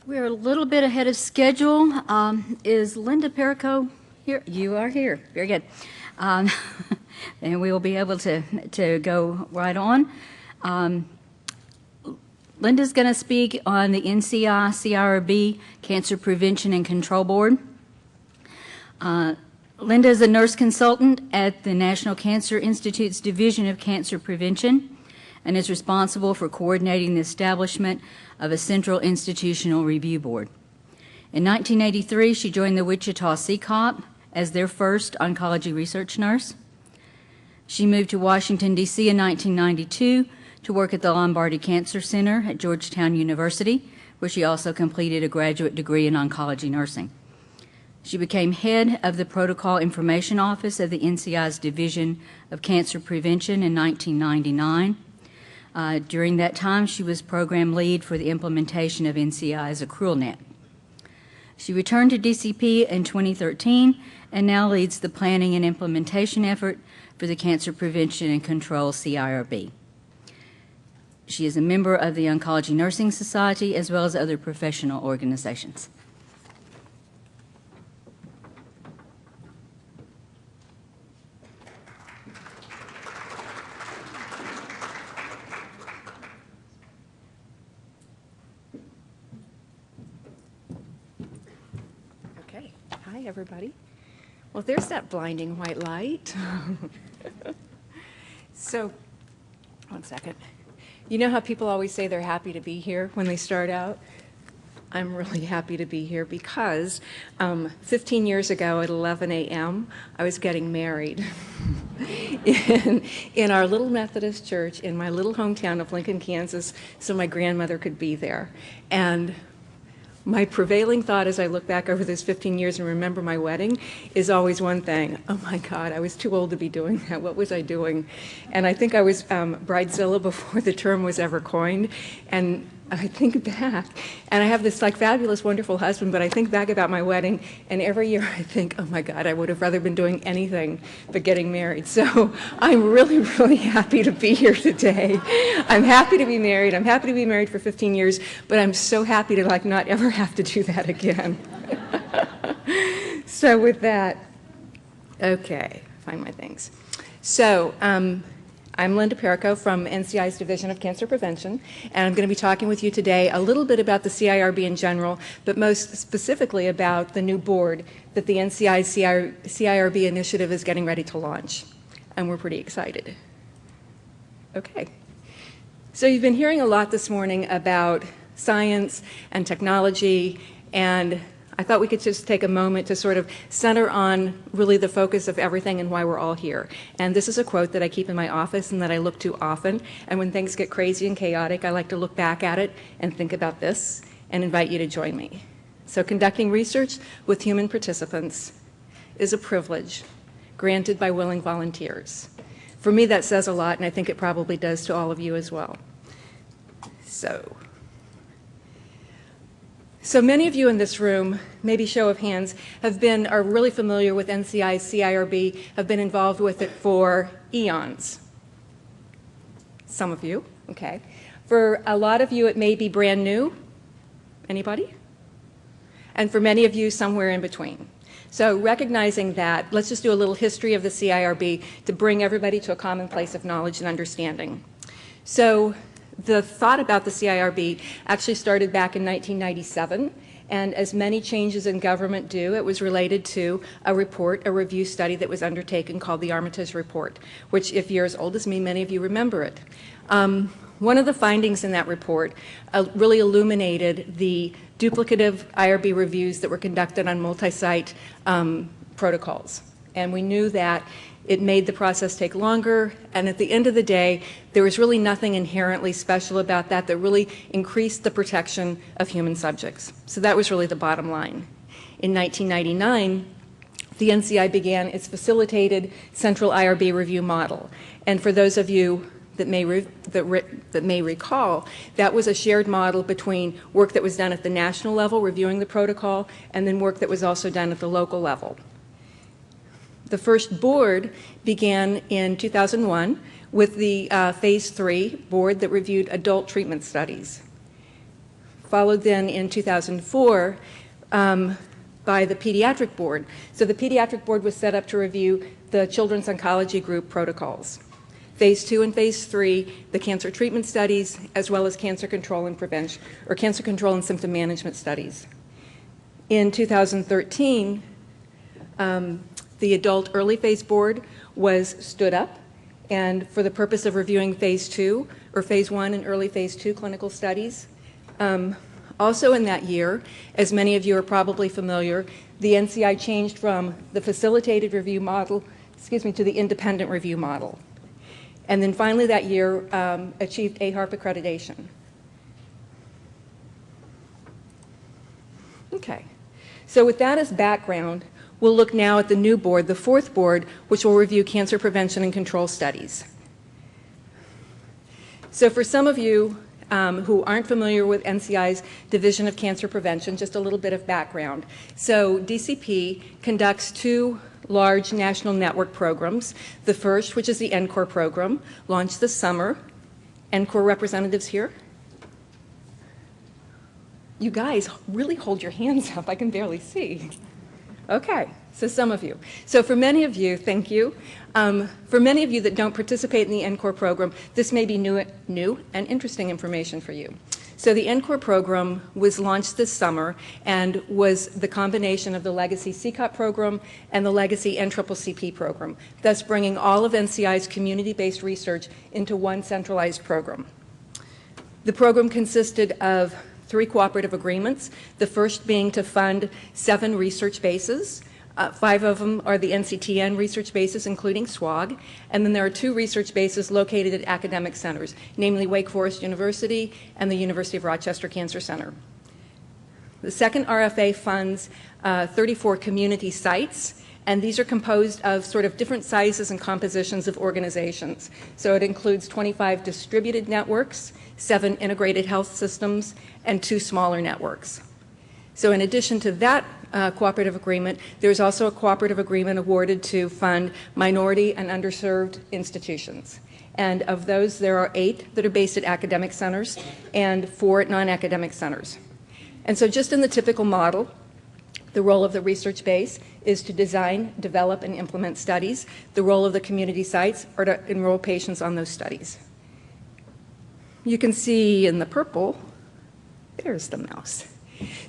We're a little bit ahead of schedule. Is Linda Parreco here? You are here. Very good. And we will be able to go right on. Linda's going to speak on the NCI CIRB Cancer Prevention and Control Board. Linda is a nurse consultant at the National Cancer Institute's Division of Cancer Prevention and is responsible for coordinating the establishment of a central institutional review board. In 1983, she joined the Wichita CCOP as their first oncology research nurse. She moved to Washington, D.C. in 1992 to work at the Lombardi Cancer Center at Georgetown University, where she also completed a graduate degree in oncology nursing. She became head of the Protocol Information Office of the NCI's Division of Cancer Prevention in 1999. During that time, she was program lead for the implementation of NCI's AccrualNet. She returned to DCP in 2013 and now leads the planning and implementation effort for the Cancer Prevention and Control CIRB. She is a member of the Oncology Nursing Society as well as other professional organizations. Hi, everybody. Well, there's that blinding white light. So, one second. You know how people always say they're happy to be here when they start out? I'm really happy to be here because 15 years ago at 11 a.m., I was getting married in our little Methodist church in my little hometown of Lincoln, Kansas, so my grandmother could be there. And my prevailing thought as I look back over those 15 years and remember my wedding is always one thing. Oh my God, I was too old to be doing that. What was I doing? And I think I was bridezilla before the term was ever coined. And I think back, and I have this like fabulous, wonderful husband, but I think back about my wedding, and every year I think, oh my God, I would have rather been doing anything but getting married. So I'm really, really happy to be here today. I'm happy to be married. I'm happy to be married for 15 years, but I'm so happy to like not ever have to do that again. So with that, okay, find my things. So, I'm Linda Parreco from NCI's Division of Cancer Prevention, and I'm going to be talking with you today a little bit about the CIRB in general, but most specifically about the new board that the NCI CIRB initiative is getting ready to launch, and we're pretty excited. Okay. So you've been hearing a lot this morning about science and technology, and I thought we could just take a moment to sort of center on really the focus of everything and why we're all here. And this is a quote that I keep in my office and that I look to often. And when things get crazy and chaotic, I like to look back at it and think about this and invite you to join me. So conducting research with human participants is a privilege granted by willing volunteers. For me, that says a lot, and I think it probably does to all of you as well. So many of you in this room, maybe show of hands, are really familiar with NCI CIRB, have been involved with it for eons. Some of you, okay. For a lot of you, it may be brand new. Anybody? And for many of you, somewhere in between. So recognizing that, let's just do a little history of the CIRB to bring everybody to a common place of knowledge and understanding. So the thought about the CIRB actually started back in 1997, and as many changes in government do, it was related to a report, a review study that was undertaken called the Armitage Report, which if you're as old as me, many of you remember it. One of the findings in that report really illuminated the duplicative IRB reviews that were conducted on multi-site protocols. And we knew that it made the process take longer, and at the end of the day, there was really nothing inherently special about that really increased the protection of human subjects. So that was really the bottom line. In 1999, the NCI began its facilitated central IRB review model. And for those of you that may recall, that was a shared model between work that was done at the national level, reviewing the protocol, and then work that was also done at the local level. The first board began in 2001 with the phase 3 board that reviewed adult treatment studies. followed then in 2004 by the pediatric board. So the pediatric board was set up to review the children's oncology group protocols. Phase 2 and Phase 3, the cancer treatment studies, as well as cancer control and prevention, or cancer control and symptom management studies. In 2013, the adult early phase board was stood up, and for the purpose of reviewing Phase 2, or Phase 1 and early Phase 2 clinical studies. Also in that year, as many of you are probably familiar, the NCI changed from the facilitated review model, to the independent review model. And then finally that year achieved AHARP accreditation. Okay, so with that as background, we'll look now at the new board, the fourth board, which will review cancer prevention and control studies. So for some of you who aren't familiar with NCI's Division of Cancer Prevention, just a little bit of background. So DCP conducts two large national network programs. The first, which is the NCOR program, launched this summer. NCOR representatives here? You guys really hold your hands up. I can barely see. Okay, so some of you. So for many of you, thank you. For many of you that don't participate in the NCOR program, this may be new and interesting information for you. So the NCOR program was launched this summer and was the combination of the Legacy CCOP program and the Legacy NCCP program, thus bringing all of NCI's community-based research into one centralized program. The program consisted of 3 cooperative agreements, the first being to fund 7 research bases. 5 of them are the NCTN research bases, including SWOG, and then there are 2 research bases located at academic centers, namely Wake Forest University and the University of Rochester Cancer Center. The second RFA funds 34 community sites, and these are composed of sort of different sizes and compositions of organizations. So it includes 25 distributed networks, 7 integrated health systems, and 2 smaller networks. So in addition to that cooperative agreement, there's also a cooperative agreement awarded to fund minority and underserved institutions. And of those, there are 8 that are based at academic centers and 4 at non-academic centers. And so just in the typical model, the role of the research base is to design, develop, and implement studies. The role of the community sites are to enroll patients on those studies. You can see in the purple, there's the mouse.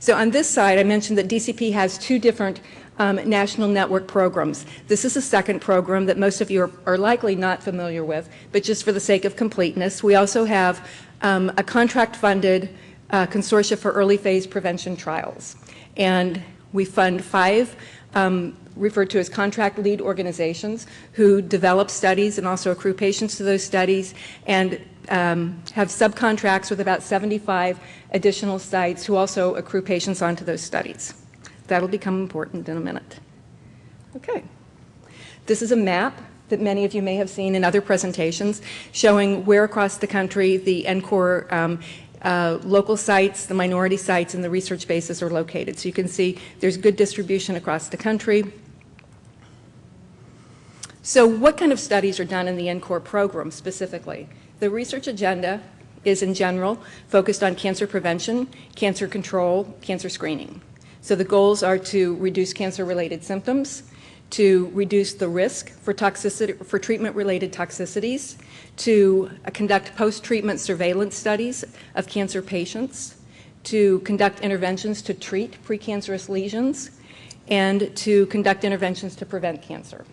So on this side, I mentioned that DCP has 2 different national network programs. This is a second program that most of you are likely not familiar with, but just for the sake of completeness, we also have a contract-funded consortia for early phase prevention trials. And we fund 5 referred to as contract lead organizations who develop studies and also accrue patients to those studies, and have subcontracts with about 75 additional sites who also accrue patients onto those studies. That'll become important in a minute. Okay. This is a map that many of you may have seen in other presentations showing where across the country the NCOR local sites, the minority sites, and the research bases are located. So you can see there's good distribution across the country. So what kind of studies are done in the NCOR program specifically? The research agenda is in general focused on cancer prevention, cancer control, cancer screening. So the goals are to reduce cancer-related symptoms, to reduce the risk for toxicity, for treatment-related toxicities, to conduct post-treatment surveillance studies of cancer patients, to conduct interventions to treat precancerous lesions, and to conduct interventions to prevent cancer.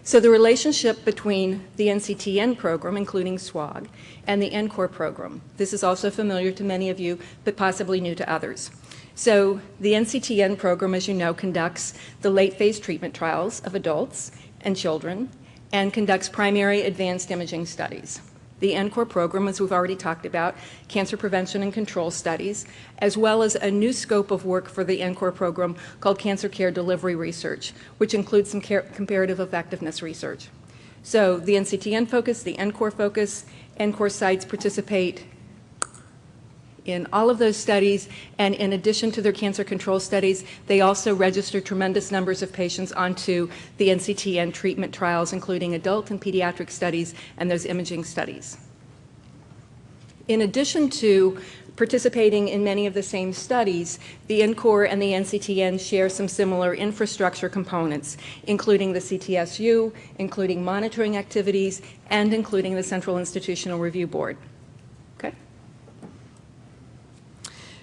So the relationship between the NCTN program, including SWOG, and the NCOR program. This is also familiar to many of you, but possibly new to others. So the NCTN program, as you know, conducts the late phase treatment trials of adults and children and conducts primary advanced imaging studies. The NCOR program, as we've already talked about, cancer prevention and control studies, as well as a new scope of work for the NCOR program called cancer care delivery research, which includes some comparative effectiveness research. So the NCTN focus, the NCOR focus, NCOR sites participate in all of those studies, and in addition to their cancer control studies, they also register tremendous numbers of patients onto the NCTN treatment trials, including adult and pediatric studies and those imaging studies. In addition to participating in many of the same studies, the NCOR and the NCTN share some similar infrastructure components, including the CTSU, including monitoring activities, and including the Central Institutional Review Board. Okay?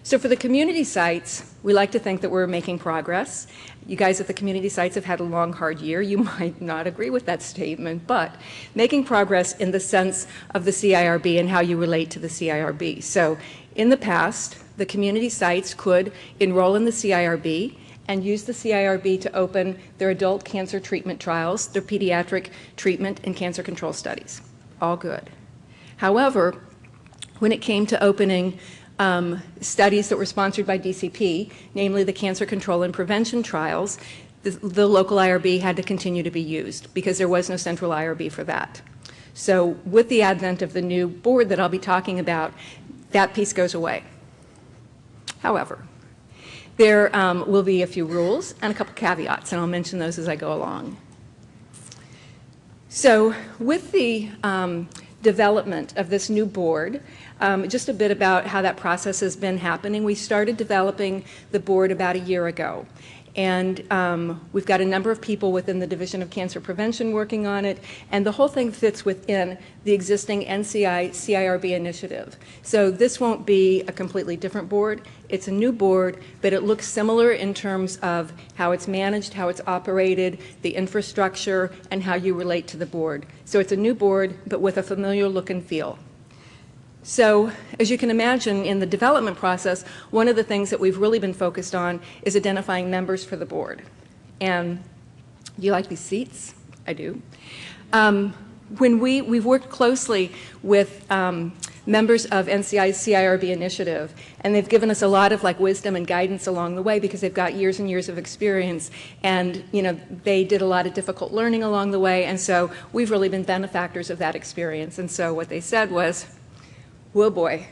So for the community sites, we like to think that we're making progress. You guys at the community sites have had a long, hard year. You might not agree with that statement, but making progress in the sense of the CIRB and how you relate to the CIRB. So in the past, the community sites could enroll in the CIRB and use the CIRB to open their adult cancer treatment trials, their pediatric treatment and cancer control studies. All good. However, when it came to opening studies that were sponsored by DCP, namely the cancer control and prevention trials, the local IRB had to continue to be used because there was no central IRB for that. So with the advent of the new board that I'll be talking about, that piece goes away. However, there will be a few rules and a couple caveats, and I'll mention those as I go along. So with the development of this new board, just a bit about how that process has been happening. We started developing the board about a year ago. And we've got a number of people within the Division of Cancer Prevention working on it, and the whole thing fits within the existing NCI CIRB initiative. So this won't be a completely different board. It's a new board, but it looks similar in terms of how it's managed, how it's operated, the infrastructure, and how you relate to the board. So it's a new board, but with a familiar look and feel. So, as you can imagine, in the development process, one of the things that we've really been focused on is identifying members for the board. And you like these seats? I do. We've worked closely with members of NCI CIRB initiative, and they've given us a lot of wisdom and guidance along the way because they've got years and years of experience, and they did a lot of difficult learning along the way, and so we've really been benefactors of that experience. And so what they said was, whoa boy,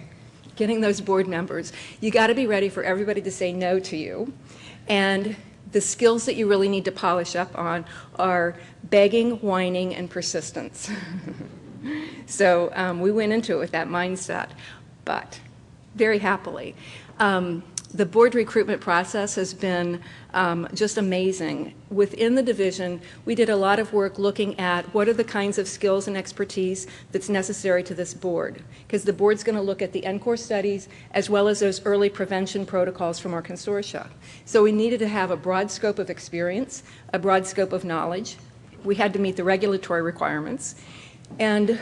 getting those board members, you got to be ready for everybody to say no to you. And the skills that you really need to polish up on are begging, whining, and persistence. So we went into it with that mindset, but very happily. The board recruitment process has been just amazing. Within the division, we did a lot of work looking at what are the kinds of skills and expertise that's necessary to this board, because the board's going to look at the NCOR studies as well as those early prevention protocols from our consortia. So we needed to have a broad scope of experience, a broad scope of knowledge. We had to meet the regulatory requirements. And,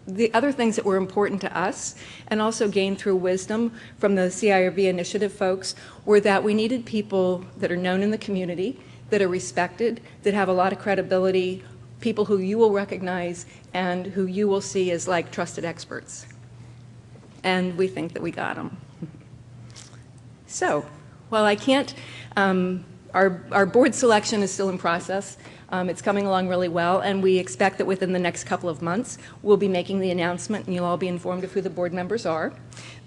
the other things that were important to us and also gained through wisdom from the CIRB initiative folks were that we needed people that are known in the community, that are respected, that have a lot of credibility, people who you will recognize and who you will see as trusted experts. And we think that we got them. So, while I can't, our board selection is still in process. It's coming along really well, and we expect that within the next couple of months we'll be making the announcement and you'll all be informed of who the board members are.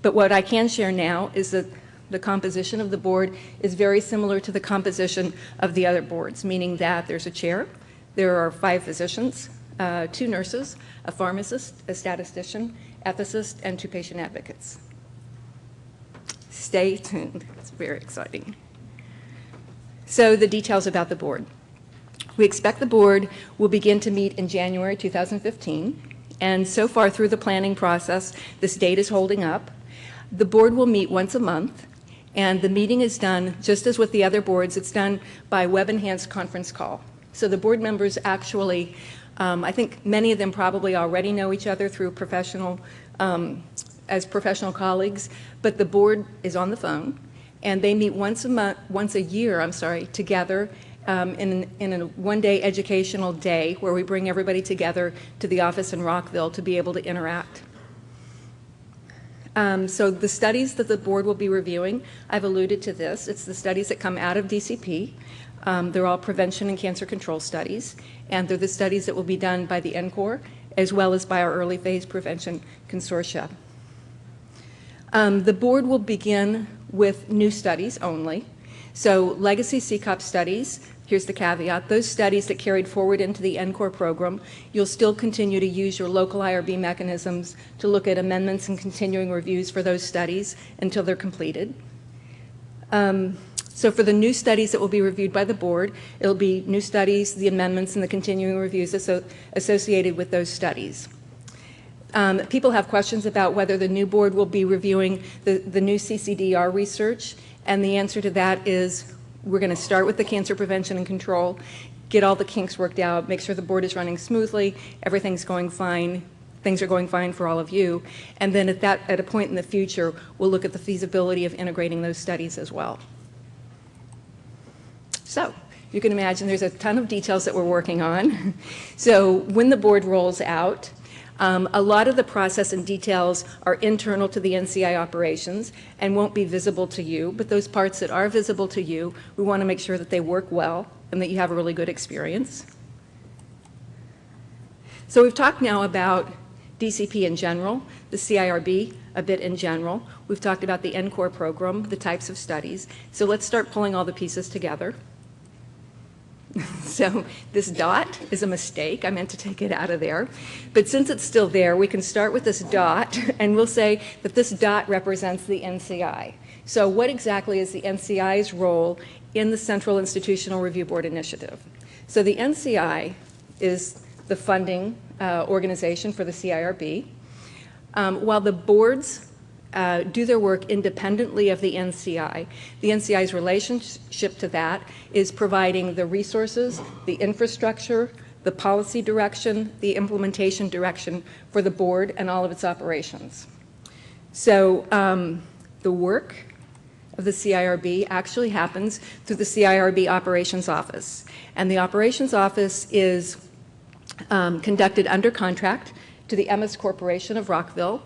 But what I can share now is that the composition of the board is very similar to the composition of the other boards, meaning that there's a chair, there are 5 physicians, 2 nurses, a pharmacist, a statistician, ethicist, and 2 patient advocates. Stay tuned. It's very exciting. So the details about the board. We expect the board will begin to meet in January 2015, and so far through the planning process, this date is holding up. The board will meet once a month, and the meeting is done, just as with the other boards, it's done by web-enhanced conference call. So the board members actually, I think many of them probably already know each other through as professional colleagues, but the board is on the phone, and they meet once a year, together in a one-day educational day where we bring everybody together to the office in Rockville to be able to interact. So the studies that the board will be reviewing, I've alluded to this. It's the studies that come out of DCP. They're all prevention and cancer control studies, and they're the studies that will be done by the NCOR as well as by our early phase prevention consortia. The board will begin with new studies only. So legacy CCOP studies, Here's the caveat. Those studies that carried forward into the NCORR program, you'll still continue to use your local IRB mechanisms to look at amendments and continuing reviews for those studies until they're completed. So for the new studies that will be reviewed by the board, it'll be new studies, the amendments, and the continuing reviews associated with those studies. People have questions about whether the new board will be reviewing the new CCDR research, and the answer to that is we're going to start with the cancer prevention and control, get all the kinks worked out, make sure the board is running smoothly, everything's going fine, things are going fine for all of you, and then at a point in the future, we'll look at the feasibility of integrating those studies as well. So you can imagine there's a ton of details that we're working on. So when the board rolls out, a lot of the process and details are internal to the NCI operations and won't be visible to you, but those parts that are visible to you, we want to make sure that they work well and that you have a really good experience. So we've talked now about DCP in general, the CIRB a bit in general. We've talked about the NCORR program, the types of studies. So let's start pulling all the pieces together. So this dot is a mistake. I meant to take it out of there. But since it's still there, we can start with this dot, and we'll say that this dot represents the NCI. So what exactly is the NCI's role in the Central Institutional Review Board initiative? So the NCI is the funding organization for the CIRB. While the boards do their work independently of the NCI's relationship to that is providing the resources, the infrastructure, the policy direction, the implementation direction for the board and all of its operations. So the work of the CIRB actually happens through the CIRB Operations Office. And the Operations Office is conducted under contract to the Emmis Corporation of Rockville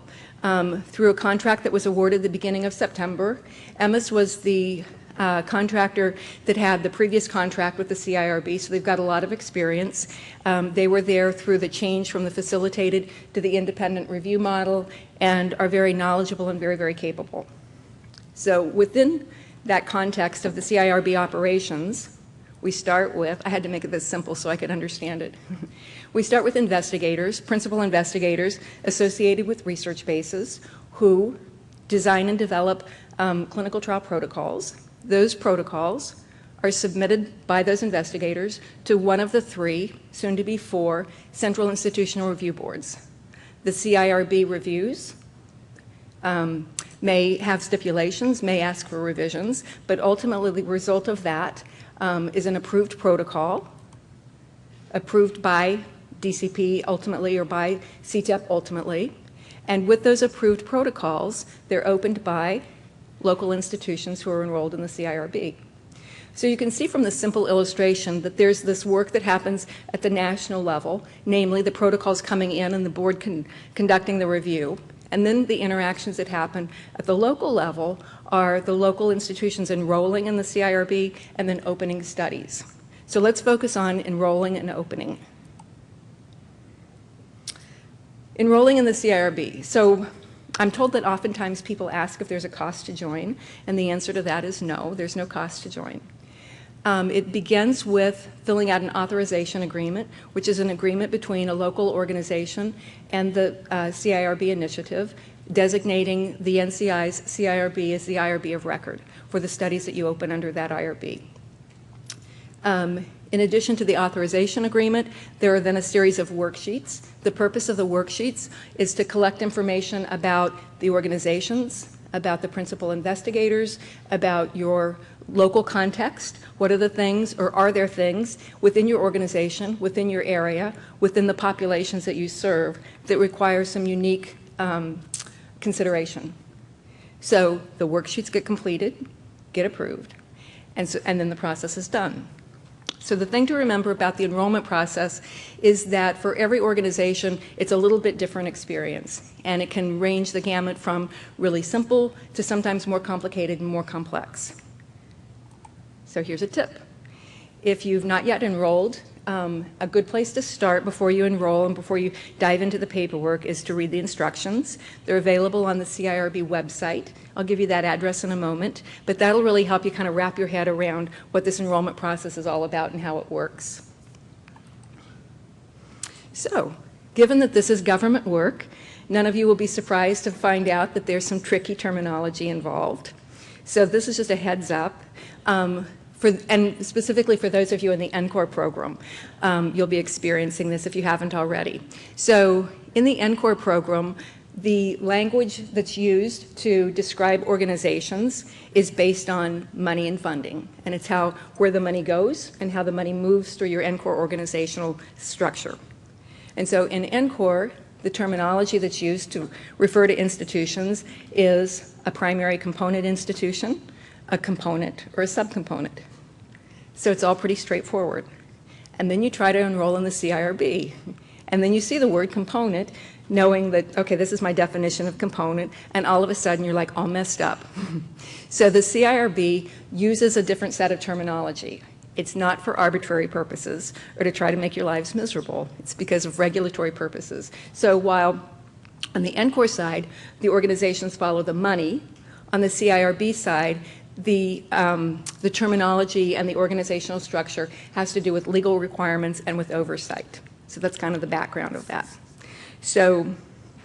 through a contract that was awarded the beginning of September. Emmis was the contractor that had the previous contract with the CIRB, so they've got a lot of experience. They were there through the change from the facilitated to the independent review model and are very knowledgeable and very, very capable. So within that context of the CIRB operations, we start with, I had to make it this simple so I could understand it. We start with investigators, principal investigators associated with research bases who design and develop clinical trial protocols. Those protocols are submitted by those investigators to one of the 3, soon to be 4, Central Institutional Review Boards. The CIRB reviews may have stipulations, may ask for revisions, but ultimately the result of that is an approved protocol, approved by DCP ultimately or by CTEP ultimately. And with those approved protocols, they're opened by local institutions who are enrolled in the CIRB. So you can see from this simple illustration that there's this work that happens at the national level, namely the protocols coming in and the board conducting the review. And then the interactions that happen at the local level are the local institutions enrolling in the CIRB and then opening studies. So let's focus on enrolling and opening. Enrolling in the CIRB. So I'm told that oftentimes people ask if there's a cost to join, and the answer to that is no, there's no cost to join. It begins with filling out an authorization agreement, which is an agreement between a local organization and the CIRB initiative, designating the NCI's CIRB as the IRB of record for the studies that you open under that IRB. In addition to the authorization agreement, there are then a series of worksheets. The purpose of the worksheets is to collect information about the organizations, about the principal investigators, about your local context. What are the things, or are there things within your organization, within your area, within the populations that you serve that require some unique consideration? So the worksheets get completed, get approved, and then the process is done. So the thing to remember about the enrollment process is that for every organization, it's a little bit different experience, and it can range the gamut from really simple to sometimes more complicated and more complex. So here's a tip. If you've not yet enrolled a good place to start before you enroll and before you dive into the paperwork is to read the instructions. They're available on the CIRB website. I'll give you that address in a moment, but that'll really help you kind of wrap your head around what this enrollment process is all about and how it works. So, given that this is government work, none of you will be surprised to find out that there's some tricky terminology involved. So this is just a heads up. And specifically for those of you in the NCORE program, you'll be experiencing this if you haven't already. So in the NCORE program, the language that's used to describe organizations is based on money and funding, and it's where the money goes and how the money moves through your NCORE organizational structure. And so in NCORE, the terminology that's used to refer to institutions is a primary component institution, a component, or a subcomponent. So it's all pretty straightforward. And then you try to enroll in the CIRB. And then you see the word component, knowing that, okay, this is my definition of component, and all of a sudden you're like all messed up. So the CIRB uses a different set of terminology. It's not for arbitrary purposes or to try to make your lives miserable. It's because of regulatory purposes. So while on the NCORE side, the organizations follow the money, on the CIRB side, the terminology and the organizational structure has to do with legal requirements and with oversight. So that's kind of the background of that. So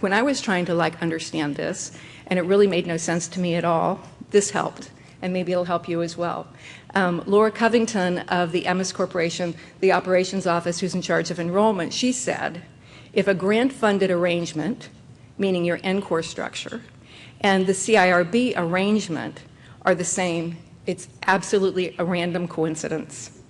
when I was trying to understand this, and it really made no sense to me at all, this helped, and maybe it'll help you as well. Laura Covington of the MS Corporation, the operations office who's in charge of enrollment, she said, if a grant-funded arrangement, meaning your NCORE structure, and the CIRB arrangement are the same, it's absolutely a random coincidence.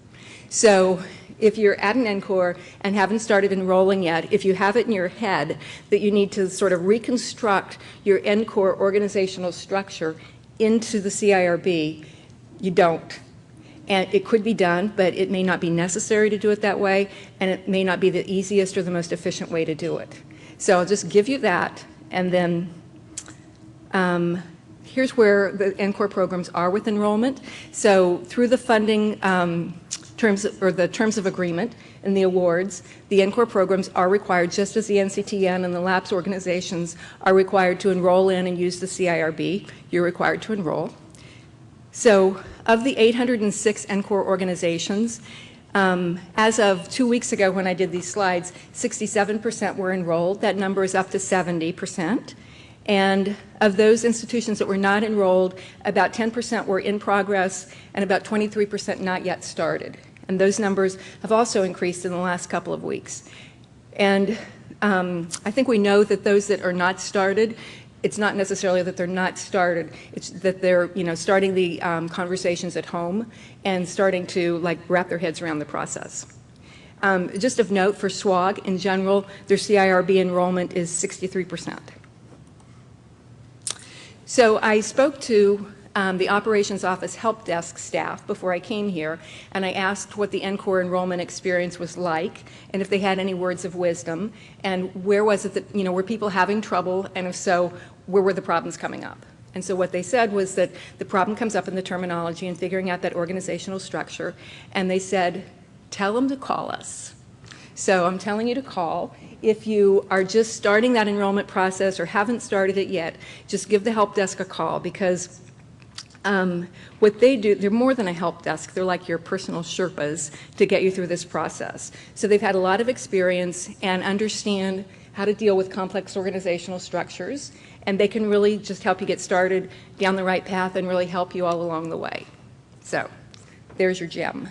So if you're at an NCORE and haven't started enrolling yet, if you have it in your head that you need to sort of reconstruct your NCORE organizational structure into the CIRB, you don't. And it could be done, but it may not be necessary to do it that way, and it may not be the easiest or the most efficient way to do it. So I'll just give you that, and then here's where the NCORE programs are with enrollment. So through the funding terms of agreement and the awards, the NCORE programs are required, just as the NCTN and the LAPS organizations are required to enroll in and use the CIRB. You're required to enroll. So of the 806 NCORE organizations, as of 2 weeks ago when I did these slides, 67% were enrolled. That number is up to 70%. And of those institutions that were not enrolled, about 10% were in progress and about 23% not yet started. And those numbers have also increased in the last couple of weeks. And I think we know that those that are not started, it's not necessarily that they're not started, it's that they're starting the conversations at home and starting to wrap their heads around the process. Just of note, for SWOG in general, their CIRB enrollment is 63%. So I spoke to the operations office help desk staff before I came here, and I asked what the NCORE enrollment experience was like, and if they had any words of wisdom, and where was it that, were people having trouble, and if so, where were the problems coming up? And so what they said was that the problem comes up in the terminology and figuring out that organizational structure, and they said, tell them to call us. So I'm telling you to call. If you are just starting that enrollment process or haven't started it yet, just give the help desk a call, because what they do, they're more than a help desk. They're like your personal Sherpas to get you through this process. So they've had a lot of experience and understand how to deal with complex organizational structures, and they can really just help you get started down the right path and really help you all along the way. So there's your gem.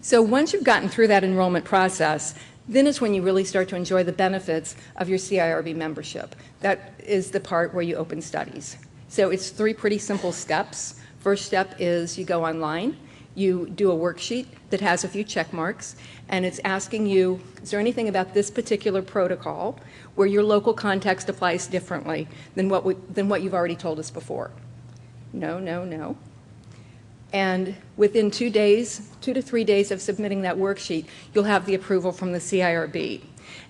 So once you've gotten through that enrollment process, then is when you really start to enjoy the benefits of your CIRB membership. That is the part where you open studies. So it's 3 pretty simple steps. First step is you go online, you do a worksheet that has a few check marks, and it's asking you, is there anything about this particular protocol where your local context applies differently than what you've already told us before? No, no, no. And within 2 days, 2 to 3 days of submitting that worksheet, you'll have the approval from the CIRB.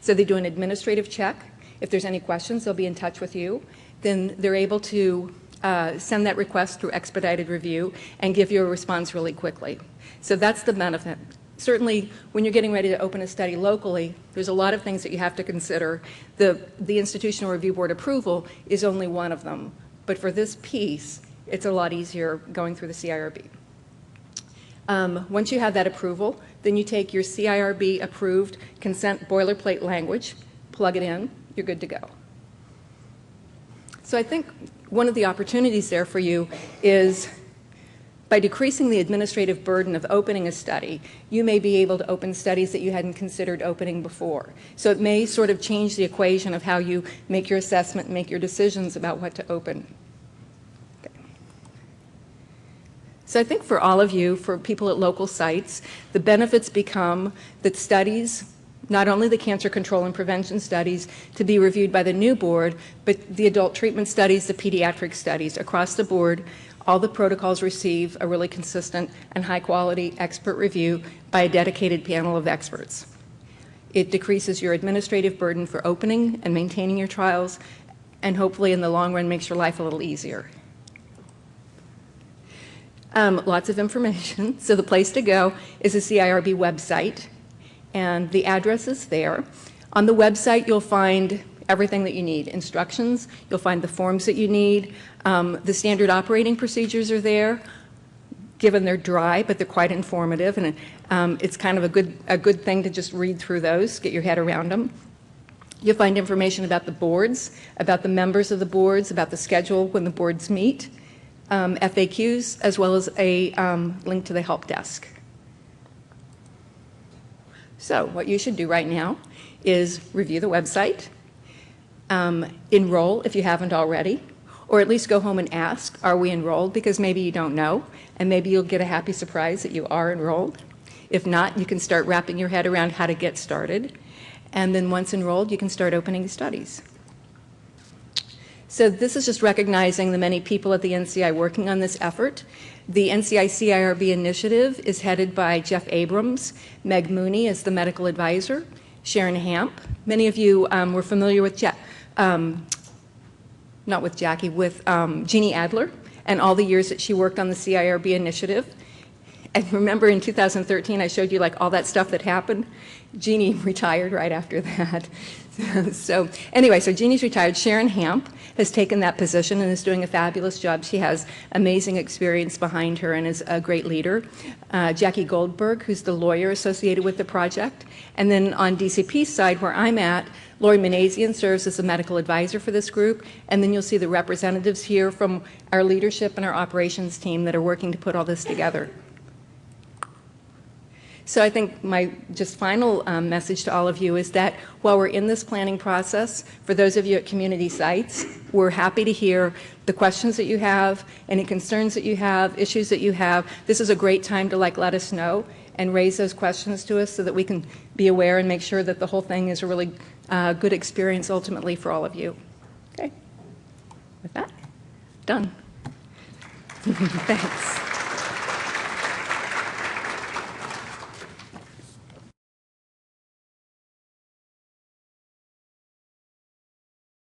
So they do an administrative check. If there's any questions, they'll be in touch with you. Then they're able to send that request through expedited review and give you a response really quickly. So that's the benefit. Certainly, when you're getting ready to open a study locally, there's a lot of things that you have to consider. The Institutional Review Board approval is only one of them. But for this piece, it's a lot easier going through the CIRB. Once you have that approval, then you take your CIRB approved consent boilerplate language, plug it in, you're good to go. So I think one of the opportunities there for you is by decreasing the administrative burden of opening a study, you may be able to open studies that you hadn't considered opening before. So it may sort of change the equation of how you make your assessment and make your decisions about what to open. Okay. So I think for all of you, for people at local sites, the benefits become that studies, not only the cancer control and prevention studies, to be reviewed by the new board, but the adult treatment studies, the pediatric studies, across the board. All the protocols receive a really consistent and high-quality expert review by a dedicated panel of experts. It decreases your administrative burden for opening and maintaining your trials, and hopefully in the long run makes your life a little easier. Lots of information. So the place to go is the CIRB website, and the address is there. On the website, you'll find everything that you need, instructions, you'll find the forms that you need, the standard operating procedures are there, given they're dry, but they're quite informative, and it's kind of a good thing to just read through those, get your head around them. You'll find information about the boards, about the members of the boards, about the schedule when the boards meet, FAQs, as well as a link to the help desk. So what you should do right now is review the website, enroll if you haven't already, or at least go home and ask, are we enrolled? Because maybe you don't know, and maybe you'll get a happy surprise that you are enrolled. If not, you can start wrapping your head around how to get started. And then once enrolled, you can start opening studies. So this is just recognizing the many people at the NCI working on this effort. The NCI CIRB initiative is headed by Jeff Abrams, Meg Mooney as the medical advisor, Sharon Hamp. Many of you were familiar with Jeannie Adler and all the years that she worked on the CIRB initiative. And remember in 2013, I showed you like all that stuff that happened. Jeannie retired right after that. So anyway, so Jeannie's retired. Sharon Hamp has taken that position and is doing a fabulous job. She has amazing experience behind her and is a great leader. Jackie Goldberg, who's the lawyer associated with the project. And then on DCP's side, where I'm at, Lori Manazian serves as a medical advisor for this group. And then you'll see the representatives here from our leadership and our operations team that are working to put all this together. So I think my just final message to all of you is that while we're in this planning process, for those of you at community sites, we're happy to hear the questions that you have, any concerns that you have, issues that you have. This is a great time to let us know and raise those questions to us so that we can be aware and make sure that the whole thing is a really good experience ultimately for all of you. Okay. With that, done. Thanks.